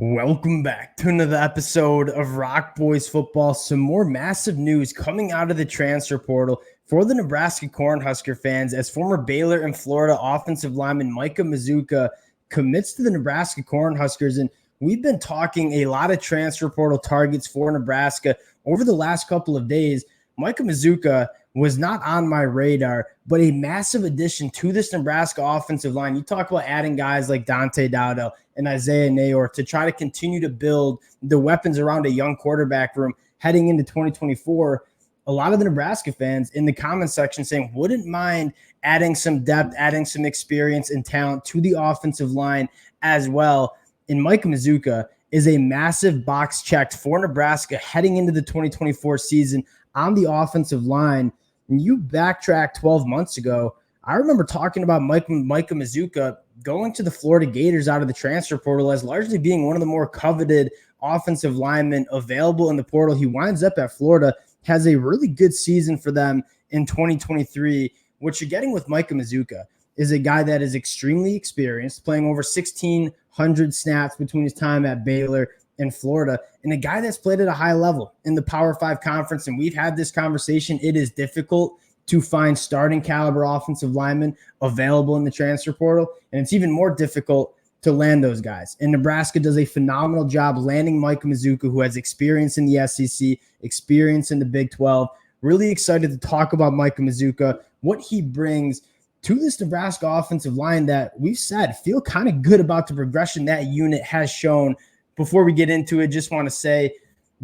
Welcome back to another episode of Rock Boys Football. Some more massive news coming out of the transfer portal for the Nebraska Cornhusker fans as former Baylor and Florida offensive lineman Micah Mazzccua commits to the Nebraska Cornhuskers. And we've been talking a lot of transfer portal targets for Nebraska over the last couple of days. Micah Mazzccua was not on my radar, but a massive addition to this Nebraska offensive line. You talk about adding guys like Dante Dowdell and Isaiah Nayor to try to continue to build the weapons around a young quarterback room heading into 2024. A lot of the Nebraska fans in the comment section saying, wouldn't mind adding some depth, adding some experience and talent to the offensive line as well. And Micah Mazzccua is a massive box checked for Nebraska heading into the 2024 season on the offensive line. And you backtrack 12 months ago, I remember talking about Micah Mazzccua going to the Florida Gators out of the transfer portal as largely being one of the more coveted offensive linemen available in the portal. He winds up at Florida, has a really good season for them in 2023. What you're getting with Micah Mazzccua is a guy that is extremely experienced, playing over 1,600 snaps between his time at Baylor and Florida, and a guy that's played at a high level in the Power 5 conference. And we've had this conversation. It is difficult to find starting caliber offensive linemen available in the transfer portal, and it's even more difficult to land those guys. And Nebraska does a phenomenal job landing Micah Mazzccua, who has experience in the SEC, experience in the Big 12. Really excited to talk about Micah Mazzccua, what he brings to this Nebraska offensive line that we've said feel kind of good about the progression that unit has shown. Before we get into it, just want to say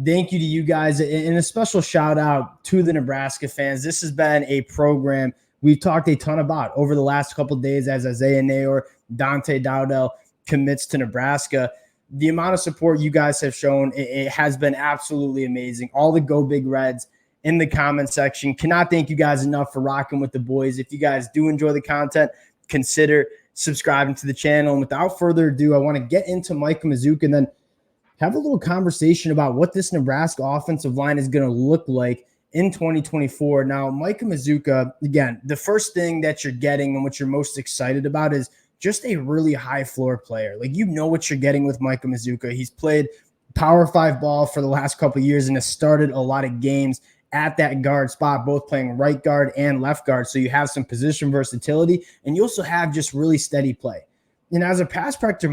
thank you to you guys and a special shout out to the Nebraska fans. This has been a program we've talked a ton about over the last couple of days as Isaiah Nayor, Dante Dowdell commits to Nebraska. The amount of support you guys have shown, it has been absolutely amazing. All the Go Big Reds in the comment section. Cannot thank you guys enough for rocking with the boys. If you guys do enjoy the content, consider subscribing to the channel. And without further ado, I want to get into Micah Mazzccua and then have a little conversation about what this Nebraska offensive line is going to look like in 2024. Now, Micah Mazzccua, again, the first thing that you're getting and what you're most excited about is just a really high floor player. Like, you know what you're getting with Micah Mazzccua. He's played Power 5 ball for the last couple of years and has started a lot of games at that guard spot, both playing right guard and left guard. So you have some position versatility, and you also have just really steady play. And as a pass protector,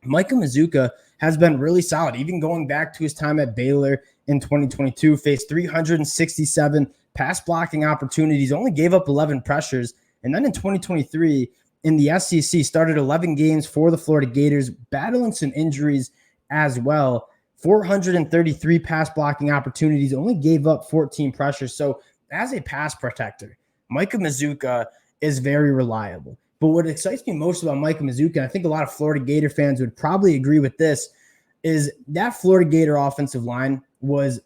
Micah Mazzccua has been really solid, even going back to his time at Baylor in 2022, faced 367 pass blocking opportunities, only gave up 11 pressures. And then in 2023, in the SEC, started 11 games for the Florida Gators, battling some injuries as well. 433 pass blocking opportunities, only gave up 14 pressures. So as a pass protector, Micah Mazzccua is very reliable. But what excites me most about Micah Mazzccua, and I think a lot of Florida Gator fans would probably agree with this, is that Florida Gator offensive line was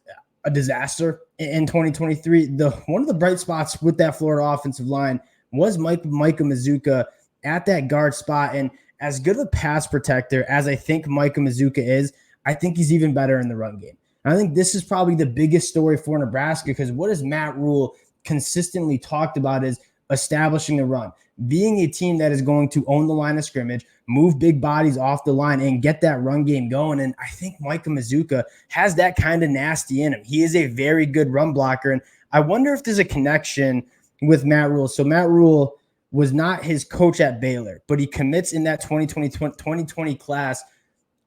a disaster in 2023. One of the bright spots with that Florida offensive line was Micah Mazzccua at that guard spot. And as good of a pass protector as I think Micah Mazzccua is, I think he's even better in the run game. And I think this is probably the biggest story for Nebraska, because what has Matt Rhule consistently talked about is establishing the run, being a team that is going to own the line of scrimmage, move big bodies off the line, and get that run game going. And I think Micah Mazzccua has that kind of nasty in him. He is a very good run blocker. And I wonder if there's a connection with Matt Rhule. So Matt Rhule was not his coach at Baylor, but he commits in that 2020 class.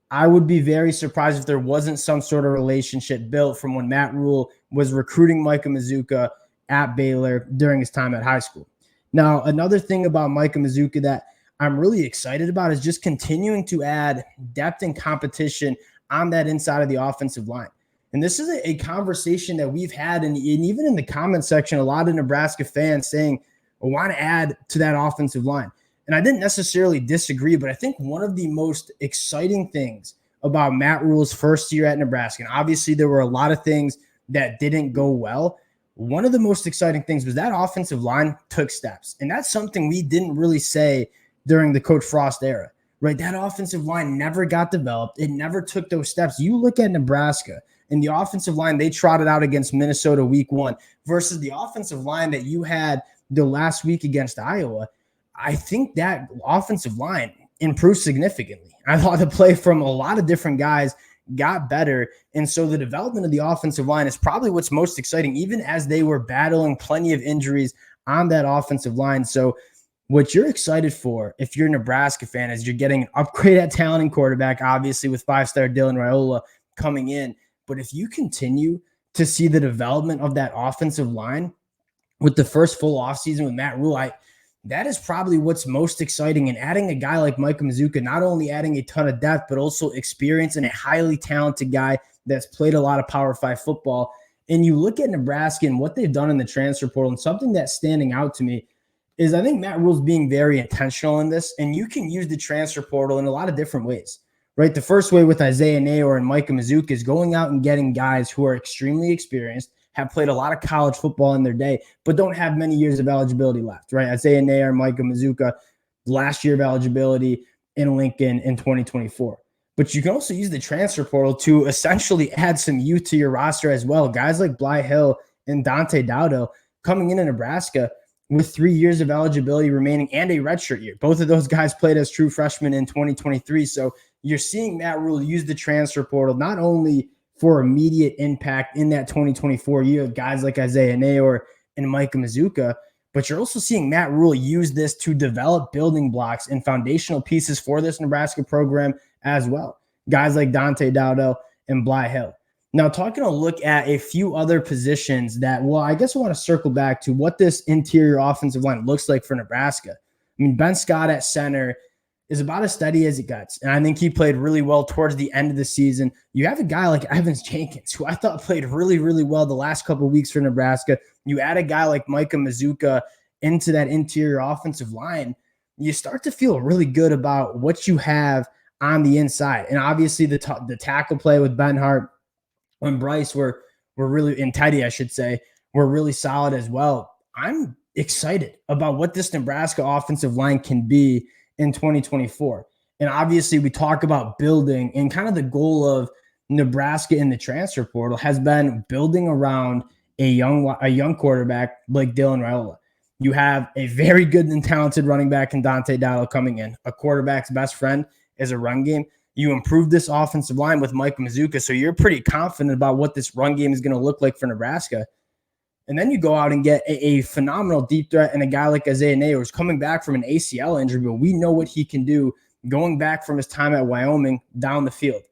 I would be very surprised if there wasn't some sort of relationship built from when Matt Rhule was recruiting Micah Mazzccua at Baylor during his time at high school. Now, another thing about Micah Mazzccua that I'm really excited about is just continuing to add depth and competition on that inside of the offensive line. And this is a conversation that we've had, and even in the comment section, a lot of Nebraska fans saying, I want to add to that offensive line. And I didn't necessarily disagree, but I think one of the most exciting things about Matt Rhule's first year at Nebraska, and obviously there were a lot of things that didn't go well, one of the most exciting things was that offensive line took steps. And that's something we didn't really say during the Coach Frost era, right? That offensive line never got developed. It never took those steps. You look at Nebraska and the offensive line they trotted out against Minnesota week 1 versus the offensive line that you had the last week against Iowa. I think that offensive line improved significantly. I thought the play from a lot of different guys got better. And so the development of the offensive line is probably what's most exciting, even as they were battling plenty of injuries on that offensive line. So what you're excited for, if you're a Nebraska fan, is you're getting an upgrade at talent and quarterback, obviously with 5-star Rhule coming in. But if you continue to see the development of that offensive line with the first full offseason with Matt Rhule, that is probably what's most exciting. And adding a guy like Micah Mazzccua, not only adding a ton of depth, but also experience and a highly talented guy that's played a lot of Power 5 football. And you look at Nebraska and what they've done in the transfer portal, and something that's standing out to me is I think Matt Rhule's being very intentional in this, and you can use the transfer portal in a lot of different ways, right? The first way with Isaiah Neyor and Micah Mazzccua is going out and getting guys who are extremely experienced, have played a lot of college football in their day, but don't have many years of eligibility left, right? Isaiah Neyor and Micah Mazzccua, last year of eligibility in Lincoln in 2024. But you can also use the transfer portal to essentially add some youth to your roster as well. Guys like Bly Hill and Dante Dowdell coming into Nebraska with 3 years of eligibility remaining and a redshirt year. Both of those guys played as true freshmen in 2023. So you're seeing Matt Rhule use the transfer portal not only for immediate impact in that 2024 year, guys like Isaiah Neyor and Micah Mazzccua, but you're also seeing Matt Rhule use this to develop building blocks and foundational pieces for this Nebraska program as well. Guys like Dante Dowdell and Bly Hill. Now, taking a look at a few other positions that, well, I guess I want to circle back to what this interior offensive line looks like for Nebraska. I mean, Ben Scott at center is about as steady as it gets, and I think he played really well towards the end of the season. You have a guy like Evans Jenkins, who I thought played really, really well the last couple of weeks for Nebraska. You add a guy like Micah Mazzccua into that interior offensive line, you start to feel really good about what you have on the inside. And obviously the tackle play with Ben Hart and Bryce were really, and Teddy, I should say, were really solid as well. I'm excited about what this Nebraska offensive line can be in 2024. And obviously we talk about building, and kind of the goal of Nebraska in the transfer portal has been building around a young quarterback like Rhule. You have a very good and talented running back in Dante Dowdell coming in. A quarterback's best friend is a run game. You improve this offensive line with Micah Mazzccua, so you're pretty confident about what this run game is going to look like for Nebraska. And then you go out and get a phenomenal deep threat and a guy like Isaiah Neyor, who's coming back from an ACL injury, but we know what he can do going back from his time at Wyoming down the field.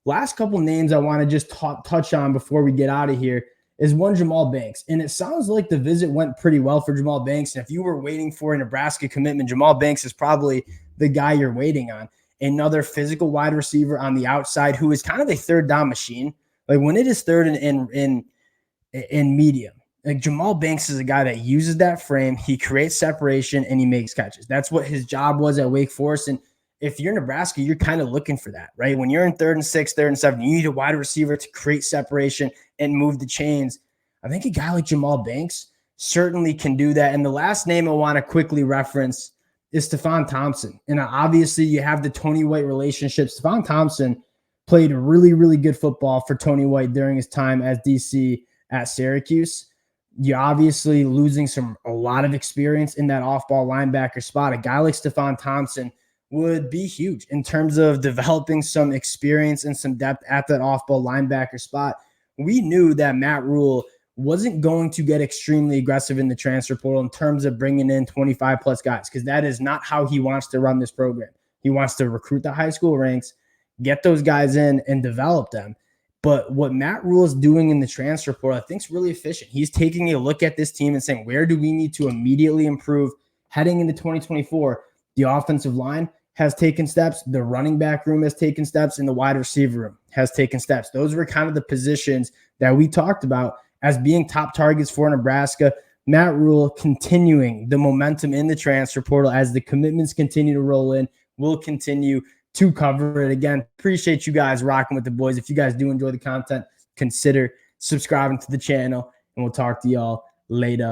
Last couple names I want to just touch on before we get out of here is one Jamal Banks. And it sounds like the visit went pretty well for Jamal Banks. And if you were waiting for a Nebraska commitment, Jamal Banks is probably the guy you're waiting on. Another physical wide receiver on the outside who is kind of a third down machine. Like when it is third in medium, like Jamal Banks is a guy that uses that frame. He creates separation and he makes catches. That's what his job was at Wake Forest. And if you're Nebraska, you're kind of looking for that, right? When you're in 3rd and 6, 3rd and 7, you need a wide receiver to create separation and move the chains. I think a guy like Jamal Banks certainly can do that. And the last name I want to quickly reference is Stephon Thompson. And obviously you have the Tony White relationship. Stephon Thompson played really, really good football for Tony White during his time as DC at Syracuse. You're obviously losing a lot of experience in that off-ball linebacker spot. A guy like Stephon Thompson would be huge in terms of developing some experience and some depth at that off-ball linebacker spot. We knew that Matt Rhule wasn't going to get extremely aggressive in the transfer portal in terms of bringing in 25-plus guys, because that is not how he wants to run this program. He wants to recruit the high school ranks, get those guys in, and develop them. But what Matt Rhule is doing in the transfer portal, I think, is really efficient. He's taking a look at this team and saying, where do we need to immediately improve heading into 2024? The offensive line has taken steps, the running back room has taken steps, and the wide receiver room has taken steps. Those were kind of the positions that we talked about as being top targets for Nebraska. Matt Rhule continuing the momentum in the transfer portal as the commitments continue to roll in. We'll continue to cover it. Again, appreciate you guys rocking with the boys. If you guys do enjoy the content, consider subscribing to the channel, and we'll talk to y'all later.